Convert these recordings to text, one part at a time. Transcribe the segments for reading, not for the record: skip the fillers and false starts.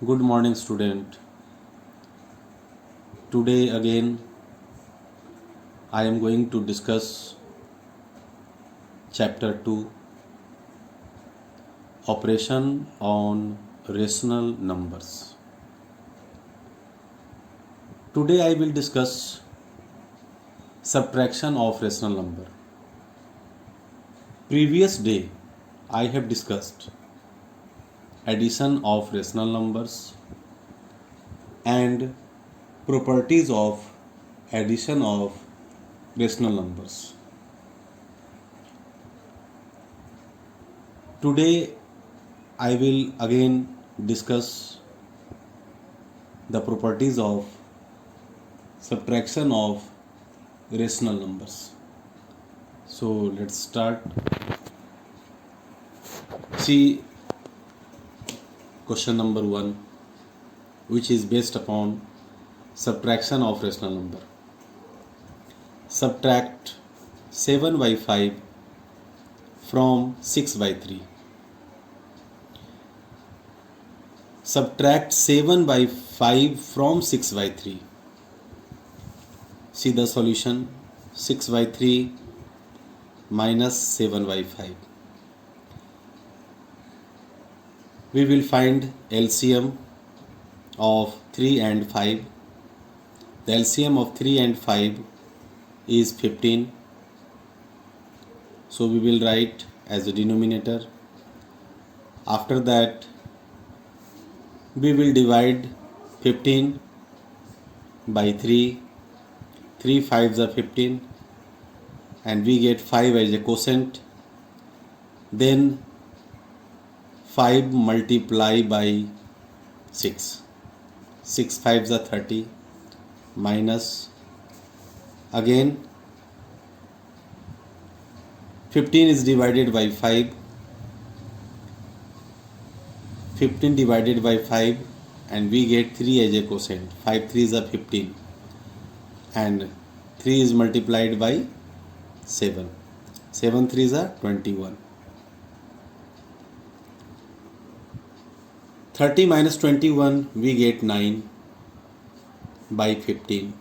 Good morning, student. Today again I am going to discuss chapter 2, Operation on Rational Numbers. Today I will discuss subtraction of rational number. Previous day I have discussed addition of rational numbers and properties of addition of rational numbers. Today I will again discuss the properties of subtraction of rational numbers. So let's start. See question number 1, which is based upon subtraction of rational number. Subtract 7 by 5 from 6 by 3. Subtract 7 by 5 from 6 by 3. See the solution. 6 by 3 minus 7 by 5. We will find LCM of 3 and 5. The LCM of 3 and 5 is 15. So we will write as a denominator. After that, we will divide 15 by 3. 3 5s are 15 and we get 5 as a quotient. Then 5 multiply by 6. 6 5s are 30 minus again 15 is divided by 5. 15 divided by 5 and we get 3 as a quotient. 5 3s are 15 and 3 is multiplied by 7. 7 3s are 21. 30 minus 21 we get 9 by 15.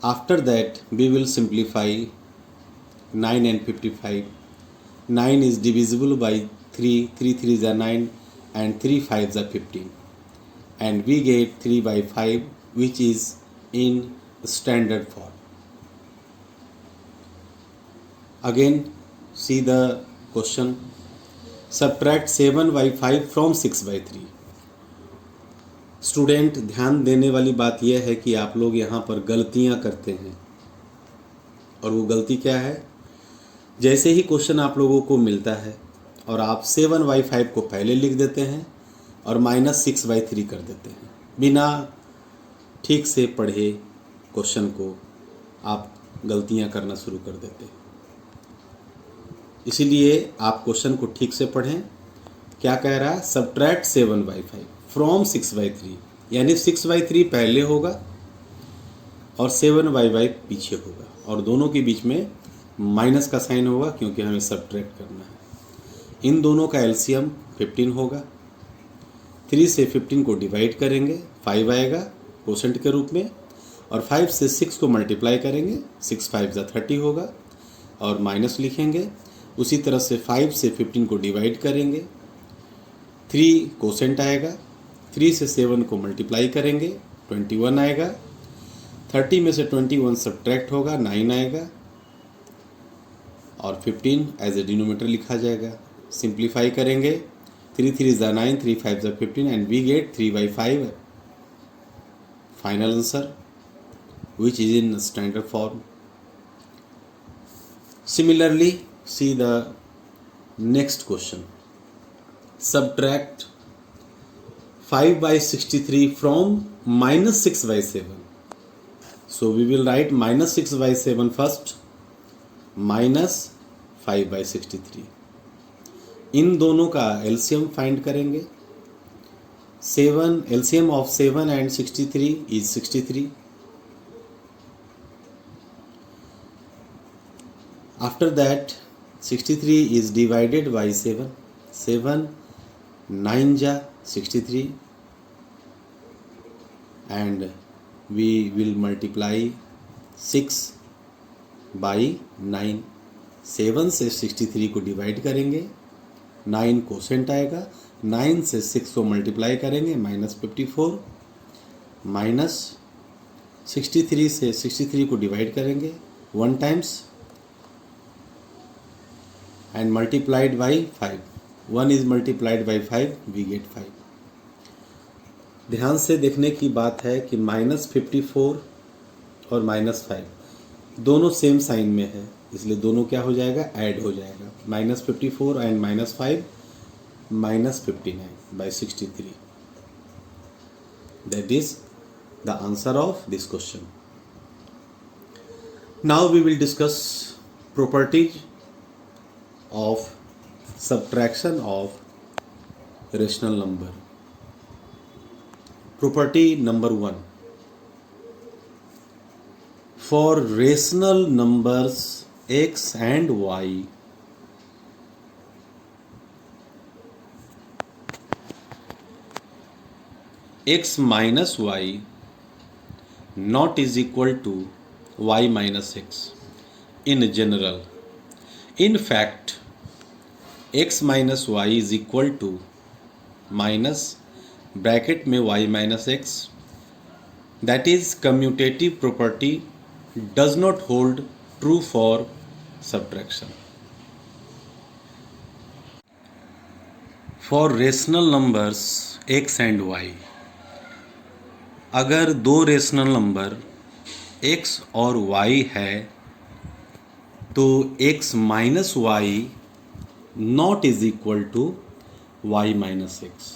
After that we will simplify 9 and 55. 9 is divisible by 3. 3 3s are 9 and 3 5s are 15. And we get 3 by 5, which is in standard form. Again see the question. Subtract 7 by 5 from 6 by 3. Student, ध्यान देने वाली बात यह है कि आप लोग यहाँ पर गलतियाँ करते हैं. और वो गलती क्या है? जैसे ही क्वेश्चन आप लोगों को मिलता है और आप 7 by 5 को पहले लिख देते हैं और माइनस 6 by 3 कर देते हैं. बिना ठीक से पढ़े क्वेश्चन को आप गलतियां करना शुरू कर देते हैं. इसीलिए आप क्वेश्चन को ठीक से पढ़ें. क्या कह रहा है? सब्ट्रैक्ट 7 by 5 फ्रॉम 6 by 3, यानी 6 by 3 पहले होगा और 7 by 5 पीछे होगा और दोनों के बीच में माइनस का साइन होगा क्योंकि हमें सब्ट्रैक्ट करना है. इन दोनों का एलसीएम 15 होगा. 3 से 15 को डिवाइड करेंगे, 5 आएगा कोसेंट के रूप में, और 5 से 6 को मल्टीप्लाई करेंगे, 6 5 जा 30 होगा और माइनस लिखेंगे. उसी तरह से 5 से 15 को डिवाइड करेंगे, 3 कोसेंट आएगा. 3 से 7 को मल्टीप्लाई करेंगे, 21 आएगा. 30 में से 21 सब्ट्रैक्ट होगा, 9 आएगा और 15 एज ए डिनोमिनेटर लिखा जाएगा. सिंप्लीफाई करेंगे, 3 3 is 9, 3 5 is 15 and we get 3 by 5. Final answer, which is in standard form. Similarly, see the next question. Subtract 5 by 63 from minus 6 by 7. So we will write minus 6 by 7 first, minus 5 by 63. इन दोनों का LCM find करेंगे. 7 LCM of 7 and 63 is 63. After that 63 is divided by 7. 7 9 जा 63 and we will multiply 6 by 9। 7 से 63 को divide करेंगे, 9 quotient आएगा, 9 से 6 को मल्टीप्लाई करेंगे -54, माइनस 63 से 63 को डिवाइड करेंगे 1 times and multiplied by 5। 1 is multiplied by 5, we get 5। ध्यान से देखने की बात है कि -54 और -5 दोनों सेम साइन में है, इसलिए दोनों क्या हो जाएगा, ऐड हो जाएगा। -54 and -5 -59 by 63। That is the answer of this question। Now we will discuss properties of subtraction of rational number। Property number 1, for rational numbers x and y, x minus y not is equal to y minus x in general। In fact, x minus y is equal to minus bracket में y minus x, that is commutative property does not hold true for subtraction। For rational numbers x and y, अगर दो rational number x और y है तो x minus y not is equal to y minus x,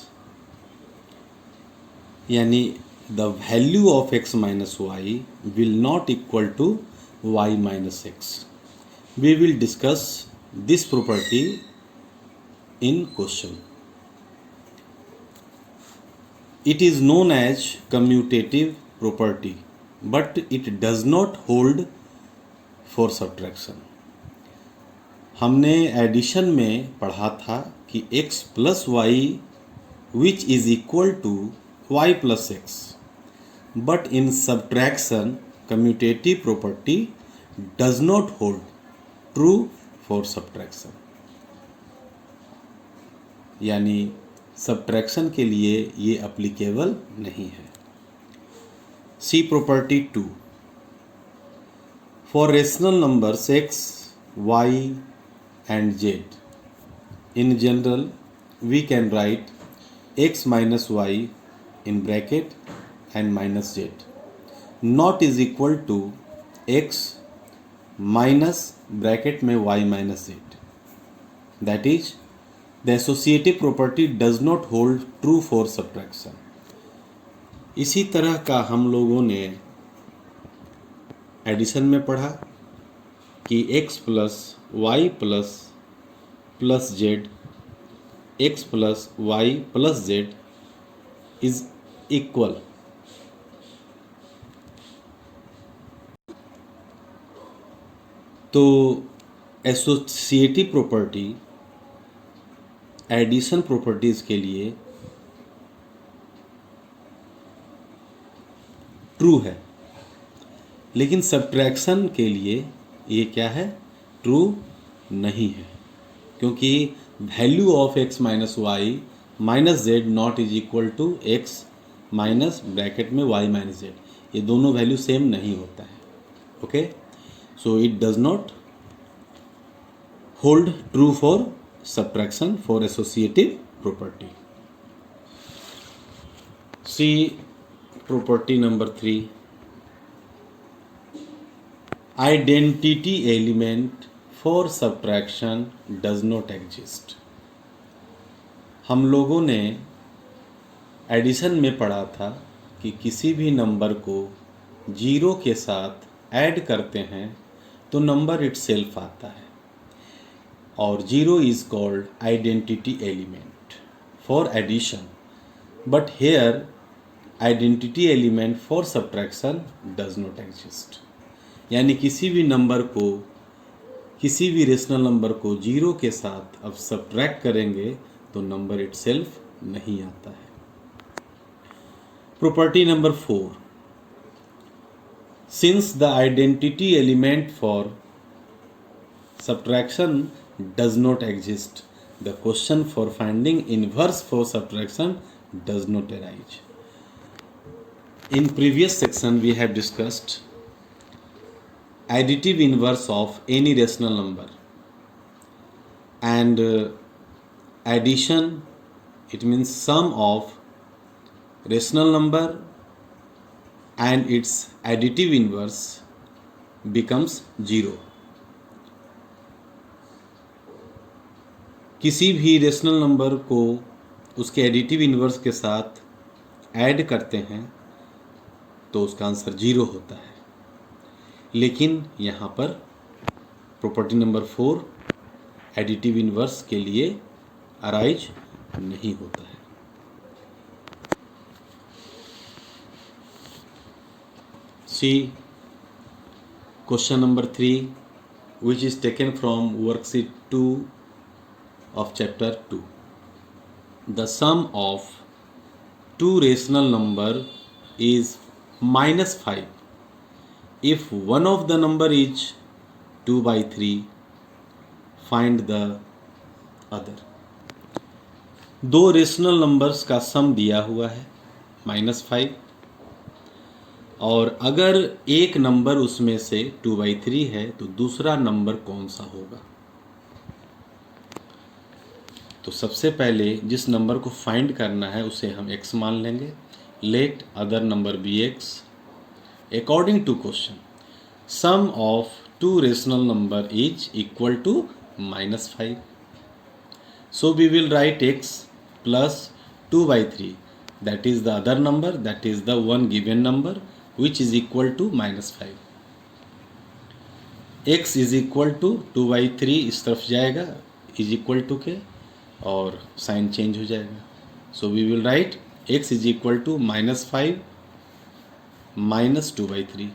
यानी the value of x minus y will not equal to y minus x. We will discuss this property in question. It is known as commutative property, but it does not hold for subtraction। हमने addition में पढ़ा था कि x plus y which is equal to y plus x, but in subtraction commutative property does not hold true for subtraction, यानी subtraction के लिए ये applicable नहीं है। See property 2, for rational numbers x, y and z, in general we can write x minus y in bracket and minus z not is equal to x minus bracket में y minus z, that is the associative property does not hold true for subtraction। इसी तरह का हम लोगों ने addition में पढ़ा कि x plus y plus plus z, x plus y plus z is equal to associative property addition properties के लिए ट्रू है, लेकिन सब्ट्रैक्शन के लिए ये क्या है, ट्रू नहीं है, क्योंकि value of x minus y minus z not is equal to x minus bracket में y माइनस जेड, ये दोनों वैल्यू सेम नहीं होता है। Okay, so it does not hold true for subtraction for associative property। See property number 3, identity element for subtraction does not exist। हम लोगों ने addition में पढ़ा था कि किसी भी नंबर को जीरो के साथ ऐड करते हैं तो नंबर इटसेल्फ आता है, और zero is called identity element for addition, but here identity element for subtraction does not exist. यानी किसी भी नंबर को किसी भी रेशनल नंबर को जीरो के साथ अब सब्ट्रैक्ट करेंगे तो नंबर इटसेल्फ नहीं आता है। Property number 4, since the identity element for subtraction does not exist, the question for finding inverse for subtraction does not arise. In previous section we have discussed additive inverse of any rational number, and addition, it means sum of rational number and its additive inverse becomes 0. किसी भी rational number को उसके additive inverse के साथ add करते हैं तो उसका आंसर 0 होता है, लेकिन यहाँ पर प्रॉपर्टी नंबर 4 एडिटिव इन्वर्स के लिए अराइज नहीं होता है। सी question number 3 which is taken from worksheet 2 of chapter 2. The sum of two rational number is -5 if one of the number is 2/3. Find the other. दो रेशनल नंबर्स का सम दिया हुआ है -5, और अगर एक नंबर उसमें से 2/3 है तो दूसरा नंबर कौन सा होगा। तो सबसे पहले जिस नंबर को फाइंड करना है उसे हम x मान लेंगे। Let other number be x according to question sum of two rational number is equal to -5, so we will write x plus 2/3 that is the other number, that is the one given number which is equal to -5। x is equal to 2/3 इस तरफ जाएगा is equal to के, और sign change हो जाएगा। So we will write x is equal to -5 minus 2/3।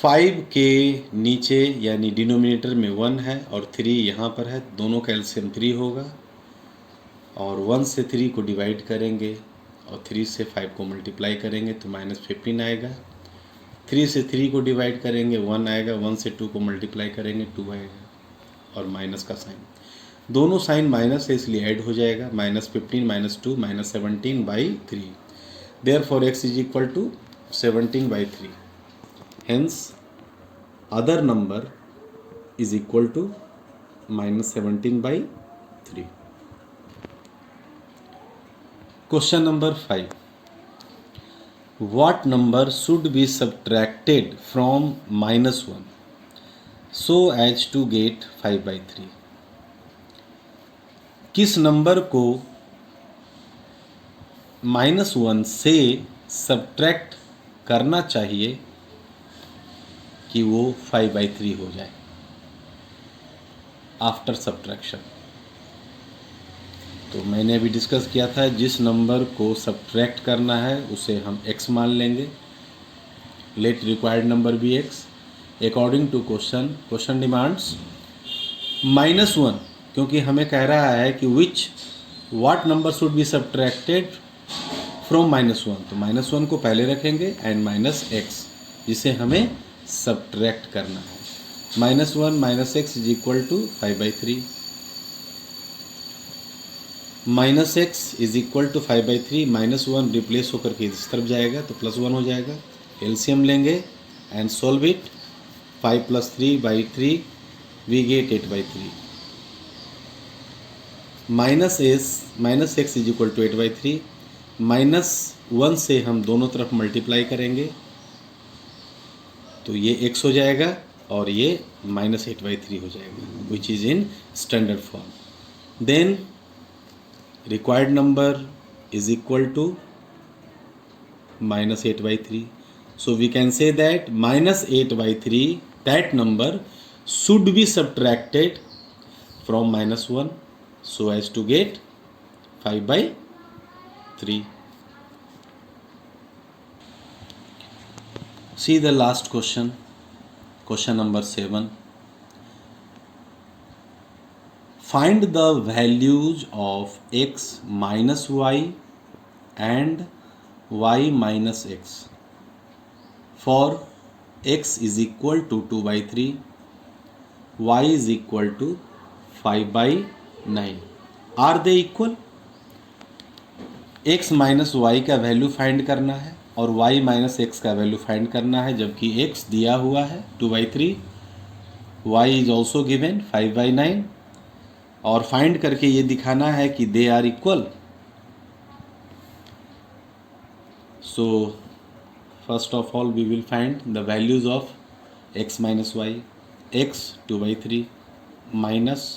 5 के नीचे यानी डिनोमिनेटर में 1 है और 3 यहाँ पर है, दोनों का एलसीएम 3 होगा, और 1 से 3 को डिवाइड करेंगे और 3 से 5 को मल्टीप्लाई करेंगे तो -15 आएगा। 3 से 3 को डिवाइड करेंगे 1 आएगा, 1 से 2 को मल्टीप्लाई करेंगे 2 आएगा, और माइनस का साइन, दोनों साइन माइनस है इसलिए ऐड हो जाएगा। -15 -2 -17/3, therefore x is equal to 17/3, hence other number is equal to -17/3। Question number 5, what number should be subtracted from -1 so as to get 5/3। किस नंबर को -1 से सब्ट्रैक्ट करना चाहिए कि वो 5/3 हो जाए आफ्टर सब्ट्रैक्शन। तो मैंने अभी डिस्कस किया था जिस नंबर को सब्ट्रैक्ट करना है उसे हम x मान लेंगे। Let required number be x according to question demands -1, क्योंकि हमें कह रहा है कि what number should be subtracted from -1, तो -1 को पहले रखेंगे एंड -x जिसे हमें सब्ट्रैक्ट करना है। -1 - x is equal to 5/3, -x is equal to 5/3, -1 replace होकर के इस तरफ जाएगा तो +1 हो जाएगा। एलसीएम लेंगे and solve it. 5 + 3/3 we get 8/3, -x is equal to 8/3, -1 से हम दोनों तरफ मल्टीप्लाई करेंगे तो ये x हो जाएगा और ये -8/3 हो जाएगा, which is in standard form. Then required number is equal to -8/3, so we can say that -8/3 that number should be subtracted from -1 so as to get 5/3. See the last question. Question number 7. Find the values of x minus y and y minus x for x is equal to 2 by 3, y is equal to 5 by 9. Are they equal? x minus y का value find करना है और y minus x का value find करना है, जबकि x दिया हुआ है 2/3, y इज ऑल्सो गिवन 5/9, और फाइंड करके ये दिखाना है कि they are equal. So first of all we will find the values of x minus y. x 2/3 minus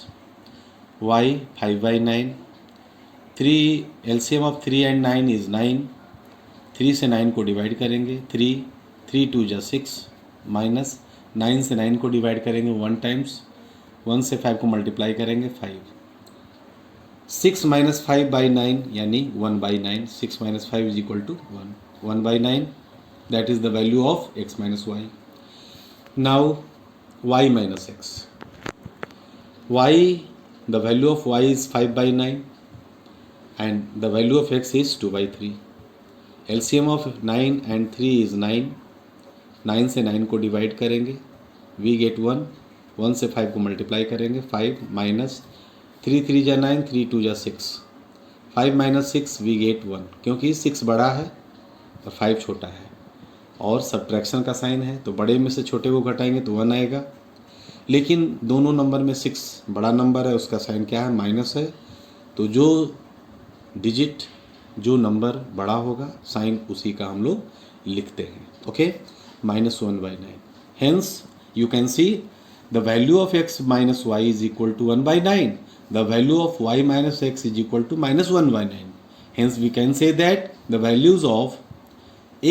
y 5/9. 3 LCM of 3 and 9 is 9. 3 से 9 को डिवाइड करेंगे 3 2 जा 6 माइनस 9 से 9 को डिवाइड करेंगे 1 टाइम्स. 1 से 5 को मल्टीप्लाई करेंगे 5. 6 माइनस 5/9 यानी 1/9. 6 minus 5 is equal to 1/9. That is the value of x minus y. Now y minus x. The value of y is 5/9 and the value of x is 2/3. LCM of 9 and 3 is 9. 9 से 9 को divide करेंगे we get 1. 1 से 5 को multiply करेंगे 5 minus 3 3 जा 9, 3 2 जा 6. 5 minus 6 we get 1, क्योंकि 6 बड़ा है और 5 छोटा है और सब्ट्रैक्शन का साइन है तो बड़े में से छोटे को घटाएंगे तो 1 आएगा. लेकिन दोनों नंबर में 6 बड़ा नंबर है, उसका साइन क्या है? माइनस है. तो जो डिजिट, जो नंबर बड़ा होगा साइन उसी का हम लोग लिखते हैं. Okay, -1/9. Hence you can see the value of x minus y is equal to 1/9. The value of y minus x is equal to -1/9. Hence we can say that the values of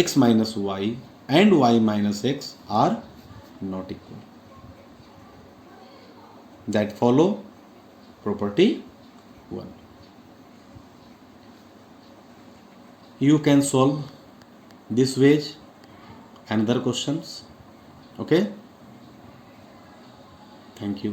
x minus y and y minus x are not equal. That follow property 1. You can solve this way another questions. Okay, thank you.